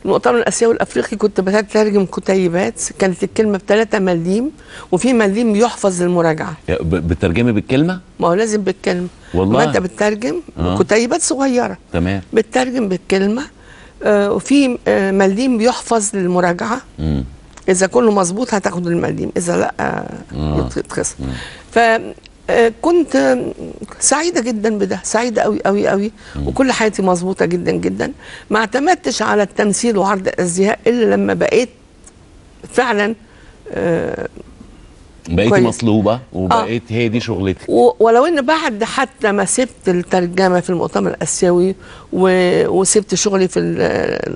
المؤتمر الاسيوي الافريقي كنت بترجم كتيبات، كانت الكلمه ب3 مليم، وفي مليم يحفظ للمراجعه. بتترجمي بالكلمه؟ ما هو لازم بالكلمه. والله ما انت بتترجم كتيبات صغيره. تمام. بتترجم بالكلمه. وفي مليم بيحفظ للمراجعه. اذا كله مظبوط هتاخد المليم، اذا لا يتخصم. كنت سعيده جدا بده، سعيده قوي قوي قوي، وكل حياتي مظبوطه جدا جدا. ما اعتمدتش على التمثيل وعرض الازياء الا لما بقيت فعلا بقيتي مصلوبه وبقيت هي دي شغلتك. ولو ان بعد حتى ما سبت الترجمه في المؤتمر الاسيوي وسبت شغلي في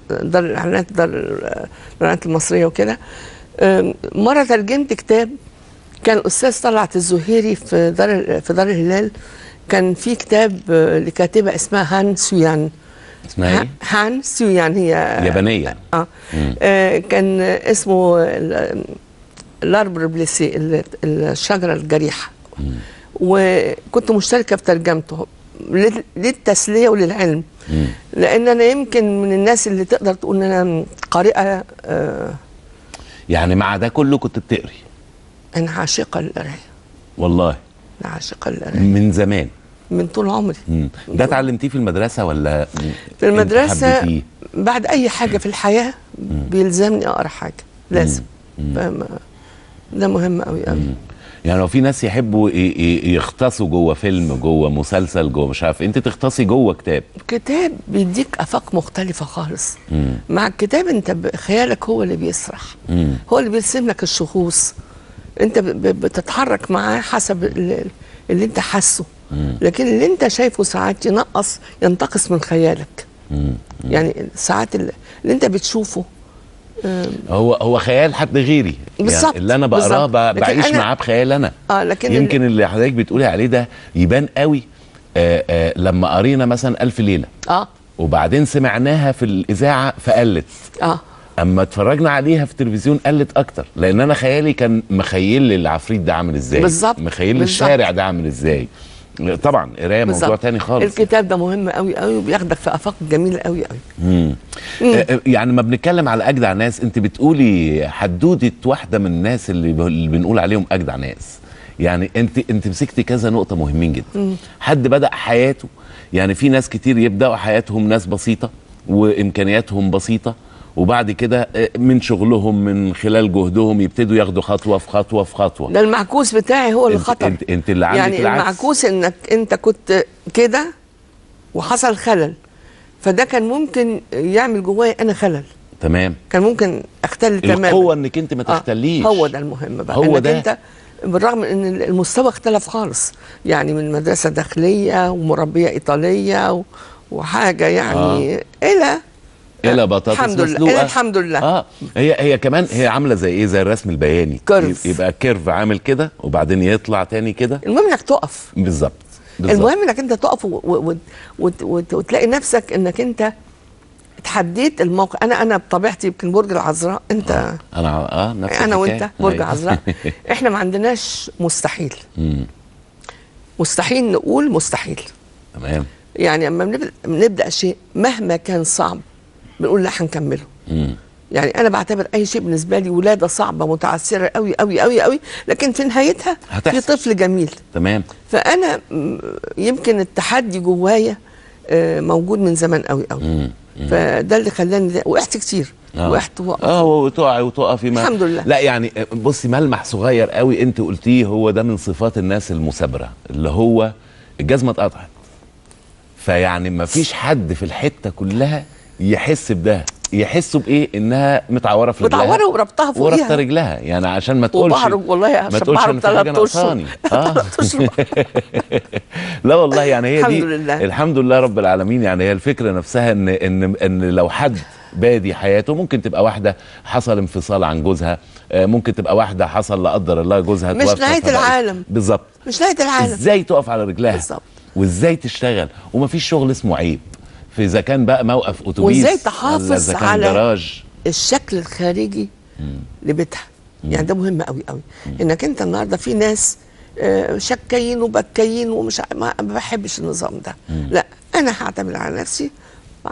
دار الاعلانات، دار الاعلانات المصريه وكده، مره ترجمت كتاب كان الاستاذ طلعت الزهيري في دار الهلال. كان في كتاب لكاتبه اسمها هان سويان. اسمها ايه؟ هان سويان، هي يابانيه. كان اسمه الاربر بليسي، الشجره الجريحه. وكنت مشتركه في ترجمته للتسليه وللعلم، لان انا يمكن من الناس اللي تقدر تقول ان انا قارئه. يعني مع ده كله كنت بتقري؟ انا عاشقه للقرايه. والله انا عاشقه للقرايه من زمان، من طول عمري. ده اتعلمتيه في المدرسه ولا في المدرسه؟ بعد اي حاجه في الحياه بيلزمني اقرا حاجه، لازم. ده مهم قوي قوي. يعني لو في ناس يحبوا يغطسوا جوه فيلم، جوه مسلسل، جوه مش عارف، انت تغطسي جوه كتاب بيديك افاق مختلفه خالص. مع الكتاب انت خيالك هو اللي بيسرح، هو اللي بيرسم لك الشخوص، انت بتتحرك معاه حسب اللي انت حاسه. لكن اللي انت شايفه ساعات ينتقص من خيالك. يعني ساعات اللي انت بتشوفه هو خيال حد غيري. بالظبط. يعني اللي انا بقراه بعيش معاه بخيال انا. لكن يمكن اللي حضرتك بتقولي عليه ده يبان قوي لما قرينا مثلا ألف ليلة وبعدين سمعناها في الإذاعة فقلت. اما اتفرجنا عليها في التلفزيون قلت اكتر، لان انا خيالي كان مخيل لي العفريت ده عامل ازاي، بالظبط، مخيل لي الشارع ده عامل ازاي. طبعا قرايه موضوع تاني خالص. الكتاب ده مهم قوي قوي وبياخدك في افاق جميله قوي قوي. يعني ما بنتكلم على اجدع ناس، انت بتقولي حدوده واحده من الناس اللي بنقول عليهم اجدع ناس. يعني انت مسكتي كذا نقطه مهمين جدا. حد بدأ حياته، يعني في ناس كتير يبداوا حياتهم ناس بسيطه وامكانياتهم بسيطه، وبعد كده من شغلهم من خلال جهدهم يبتدوا ياخدوا خطوه في خطوه في خطوه. ده المعكوس بتاعي هو اللي خطر. انت اللي عندك يعني المعكوس انك انت كنت كده وحصل خلل، فده كان ممكن يعمل جوايا انا خلل. تمام. كان ممكن اختل تماما. القوه انك انت ما تختليش. هو ده المهم بقى، هو انك ده. انت بالرغم ان المستوى اختلف خالص، يعني من مدرسه داخليه ومربيه ايطاليه وحاجه يعني الى بطاطس الحمد مسلوقه. الحمد لله. هي كمان هي عامله زي ايه، زي الرسم البياني. كيرف. يبقى كيرف عامل كده وبعدين يطلع تاني كده. المهم انك تقف. بالظبط. المهم انك انت تقف وتلاقي نفسك انك انت اتحديت الموقف. انا بطبيعتي يمكن برج العذراء. انت انا نفس انا وانت برج عذراء. احنا ما عندناش مستحيل. مستحيل نقول مستحيل. تمام. يعني اما بنبدا شيء مهما كان صعب بنقول لا هنكمله. يعني انا بعتبر اي شيء بالنسبه لي ولاده صعبه متعسره قوي قوي قوي قوي، لكن في نهايتها في طفل جميل. تمام. فانا يمكن التحدي جوايا موجود من زمان قوي قوي. فده اللي خلاني وقعت كتير. وقعت وتقعي وتقفي. الحمد لله. لا يعني بصي، ملمح صغير قوي انت قلتيه هو ده من صفات الناس المثابره، اللي هو الجزمه اتقطعت. فيعني ما فيش حد في الحته كلها يحس بده. يحسوا بايه؟ انها متعوره في رجلها، متعوره وربطها فوقيها وربطه رجلها، يعني عشان ما تقولش والله ما تقولش ان في حاجه ناقصاني. لا والله، يعني هي دي الحمد لله رب العالمين. يعني هي الفكره نفسها ان لو حد بادي حياته، ممكن تبقى واحده حصل انفصال عن جوزها، ممكن تبقى واحده حصل لا قدر الله جوزها مش نهايه العالم. بالظبط. مش نهايه العالم. ازاي تقف على رجلها بالظبط، وازاي تشتغل، ومفيش شغل اسمه عيب، في اذا كان بقى موقف اتوبيس وازاي تحافظ على جراج. الشكل الخارجي لبيتها. يعني ده مهم قوي قوي. انك انت النهارده في ناس شكايين وبكايين ومش ما بحبش النظام ده. لا، انا هعتمد على نفسي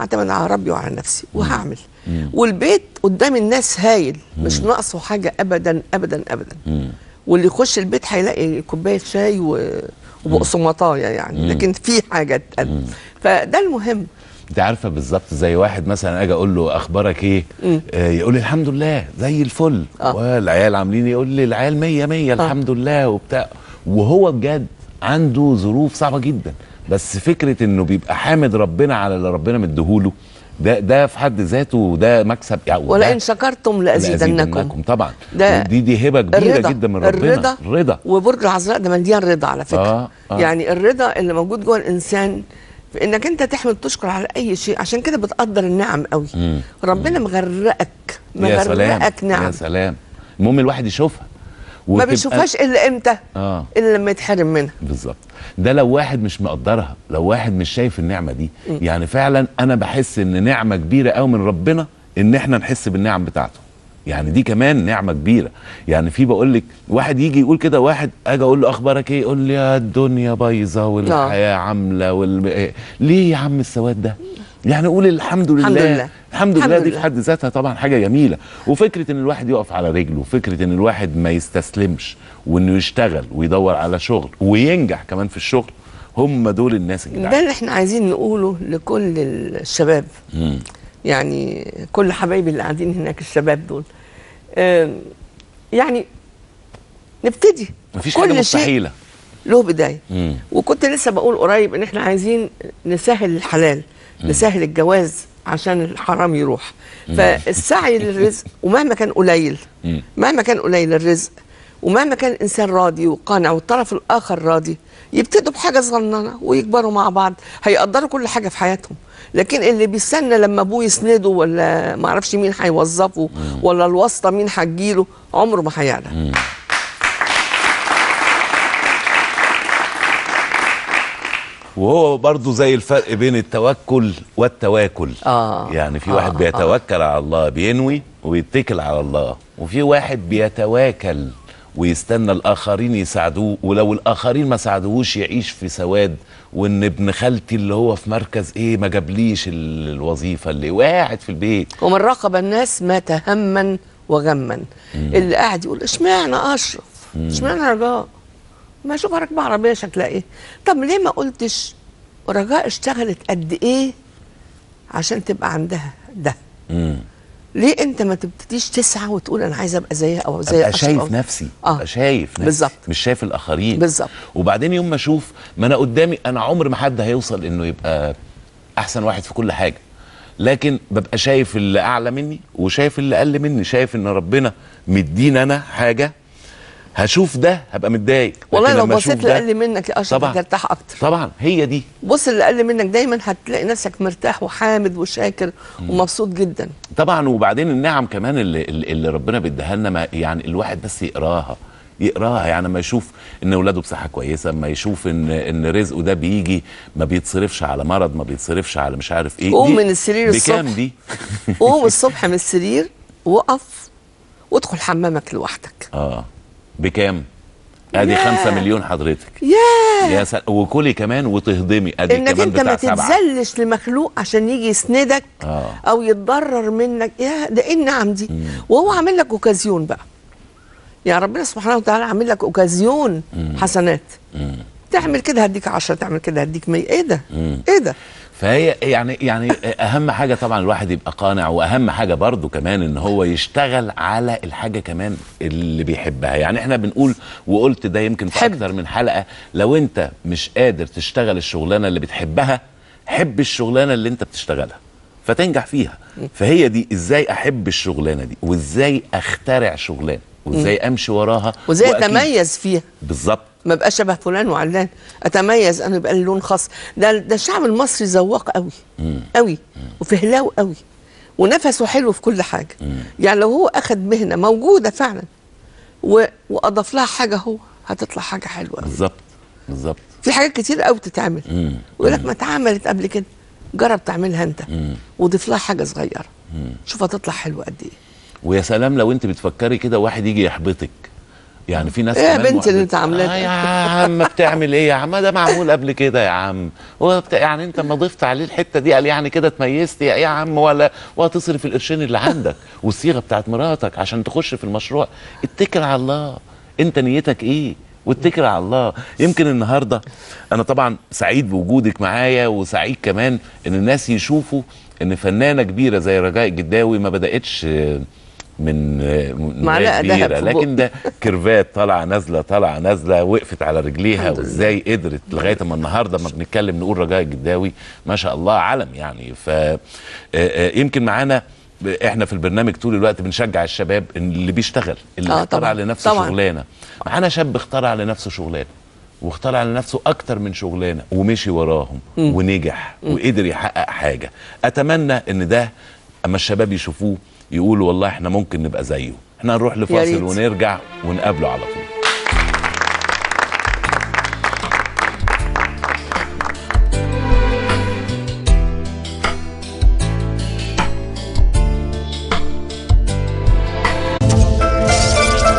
اعتمد على ربي وعلى نفسي وهعمل. والبيت قدام الناس هايل، مش ناقصه حاجه ابدا ابدا ابدا. واللي يخش البيت هيلاقي كوبايه شاي وبقسماطايه يعني، لكن في حاجه تقدم. فده المهم. انت عارفه بالظبط زي واحد مثلا اجي اقول له اخبارك ايه؟ يقول لي الحمد لله زي الفل. والعيال عاملين، يقول لي العيال 100 100 الحمد لله وبتاع، وهو بجد عنده ظروف صعبه جدا، بس فكره انه بيبقى حامد ربنا على اللي ربنا مديهوله، ده في حد ذاته ده مكسب يعني. ولئن شكرتم لازيدنكم. طبعا دي هبه كبيره جدا من ربنا. الرضا وبرج العذراء ده مليان رضا على فكره. يعني الرضا اللي موجود جوه الانسان في انك انت تحمد تشكر على اي شيء، عشان كده بتقدر النعم قوي. ربنا مغرقك نعم. يا سلام. المهم الواحد يشوفها، ما بيشوفهاش الا امتى؟ الا لما يتحرم منها. بالظبط. ده لو واحد مش مقدرها، لو واحد مش شايف النعمه دي. يعني فعلا انا بحس ان نعمه كبيره قوي من ربنا ان احنا نحس بالنعم بتاعته. يعني دي كمان نعمه كبيره. يعني في بقول لك واحد يجي يقول كده، واحد اجي اقول له اخبارك ايه؟ يقول لي يا الدنيا بايظه والحياه عامله ليه يا عم السواد ده؟ يعني قول الحمد لله. الحمد لله دي في حد ذاتها طبعا حاجه جميله. وفكره ان الواحد يقف على رجله، وفكره ان الواحد ما يستسلمش، وانه يشتغل ويدور على شغل وينجح كمان في الشغل، هم دول الناس الجدعان. ده اللي احنا عايزين نقوله لكل الشباب. يعني كل حبايبي اللي قاعدين هناك الشباب دول، يعني نبتدي. مفيش حاجه مستحيله، له بدايه. وكنت لسه بقول قريب ان احنا عايزين نسهل الحلال، نسهل الجواز عشان الحرام يروح. فالسعي للرزق، ومهما كان قليل، مهما كان قليل الرزق، ومهما كان الانسان راضي وقانع والطرف الاخر راضي، يبتدوا بحاجه صغننه ويكبروا مع بعض، هيقدروا كل حاجه في حياتهم. لكن اللي بيستنى لما ابوه يسنده، ولا ما اعرفش مين هيوظفه، ولا الواسطه مين هتجيله، عمره ما هيعلم. وهو برضو زي الفرق بين التوكل والتواكل. يعني في واحد بيتوكل على الله، بينوي ويتكل على الله، وفي واحد بيتواكل ويستنى الآخرين يساعدوه، ولو الآخرين ما ساعدوهوش يعيش في سواد، وإن ابن خالتي اللي هو في مركز إيه ما جابليش الوظيفة، اللي قاعد في البيت. ومن راقب الناس مات هما وغما. اللي قاعد يقول اشمعنى أشرف، اشمعنى رجاء، ما اشوف راكبه عربيه شكلها ايه. طب ليه ما قلتش رجاء اشتغلت قد ايه عشان تبقى عندها ده؟ ليه انت ما تبتديش تسعى وتقول انا عايزه ابقى زيها او زي ابقى شايف نفسي، ابقى شايف نفسي بالظبط، مش شايف الاخرين. بالظبط. وبعدين يوم ما اشوف، ما انا قدامي، انا عمر ما حد هيوصل انه يبقى احسن واحد في كل حاجه، لكن ببقى شايف اللي اعلى مني وشايف اللي اقل مني، شايف ان ربنا مدينا انا حاجه، هشوف ده هبقى متضايق. والله لو بصيت اللي اقل منك يا اشرف هترتاح اكتر. طبعا هي دي. بص اللي اقل منك دايما هتلاقي نفسك مرتاح وحامد وشاكر ومبسوط جدا. طبعا. وبعدين النعم كمان اللي ربنا بيديها لنا، يعني الواحد بس يقراها، يعني ما يشوف ان اولاده بصحه كويسه، ما يشوف ان رزقه ده بيجي ما بيتصرفش على مرض، ما بيتصرفش على مش عارف ايه. قوم من السرير الصبح، بكام دي؟ قوم الصبح من السرير، وقف وادخل حمامك لوحدك. بكام؟ ادي 5 مليون حضرتك. يا سلام. وكلي كمان وتهضمي، ادي انك كمان انت ما تتذلش لمخلوق عشان يجي يسندك او يتضرر منك. يا ده ايه النعم دي؟ وهو عامل لك اوكازيون بقى. يعني ربنا سبحانه وتعالى عامل لك اوكازيون حسنات. تعمل كده هديك 10، تعمل كده هديك 100. ايه ده؟ ايه ده؟ فهي يعني اهم حاجه طبعا الواحد يبقى قانع، واهم حاجه برضو كمان ان هو يشتغل على الحاجه كمان اللي بيحبها. يعني احنا بنقول، وقلت ده يمكن في اكتر من حلقه، لو انت مش قادر تشتغل الشغلانه اللي بتحبها، حب الشغلانه اللي انت بتشتغلها فتنجح فيها. فهي دي ازاي احب الشغلانه دي، وازاي اخترع شغلانه، وازاي امشي وراها، وازاي اتميز فيها. بالظبط. ما بقاش شبه فلان وعلان، اتميز انا، يبقى لي لون خاص. ده الشعب المصري ذواق قوي قوي، وفهلاوي قوي، ونفسه حلو في كل حاجه. يعني لو هو اخذ مهنه موجوده فعلا واضاف لها حاجه، هو هتطلع حاجه حلوه قوي. بالظبط بالظبط. في حاجات كتير قوي بتتعمل، ويقول لك ما اتعملت قبل كده، جرب تعملها انت وضيف لها حاجه صغيره، شوف هتطلع حلوه قد ايه. ويا سلام لو انت بتفكري كده، واحد يجي يحبطك يعني في ناس ايه يا كمان بنتي اللي انت عاملاه يا عم بتعمل ايه يا عم، ده معمول قبل كده يا عم، يعني انت ما ضفت عليه الحته دي قال يعني كده اتميزت يا عم، ولا وهتصرف القرشين اللي عندك والصيغه بتاعت مراتك عشان تخش في المشروع. اتكل على الله، انت نيتك ايه واتكل على الله. يمكن النهارده انا طبعا سعيد بوجودك معايا، وسعيد كمان ان الناس يشوفوا ان فنانه كبيره زي رجاء الجداوي ما بداتش من معلقة كبيره، دهب في لكن ده كيرفات طالعه نازله طالعه نازله، وقفت على رجليها وازاي قدرت لغايه ما النهارده ما بنتكلم نقول رجاء الجداوي ما شاء الله علم يعني. ف يمكن معانا احنا في البرنامج طول الوقت بنشجع الشباب اللي بيشتغل، اللي اخترع لنفسه شغلانه. معانا شاب اخترع لنفسه شغلانه، واخترع لنفسه اكتر من شغلانه ومشي وراهم ونجح وقدر يحقق حاجه. اتمنى ان ده اما الشباب يشوفوه يقولوا والله احنا ممكن نبقى زيه. احنا نروح لفاصل ونرجع ونقابله على طول.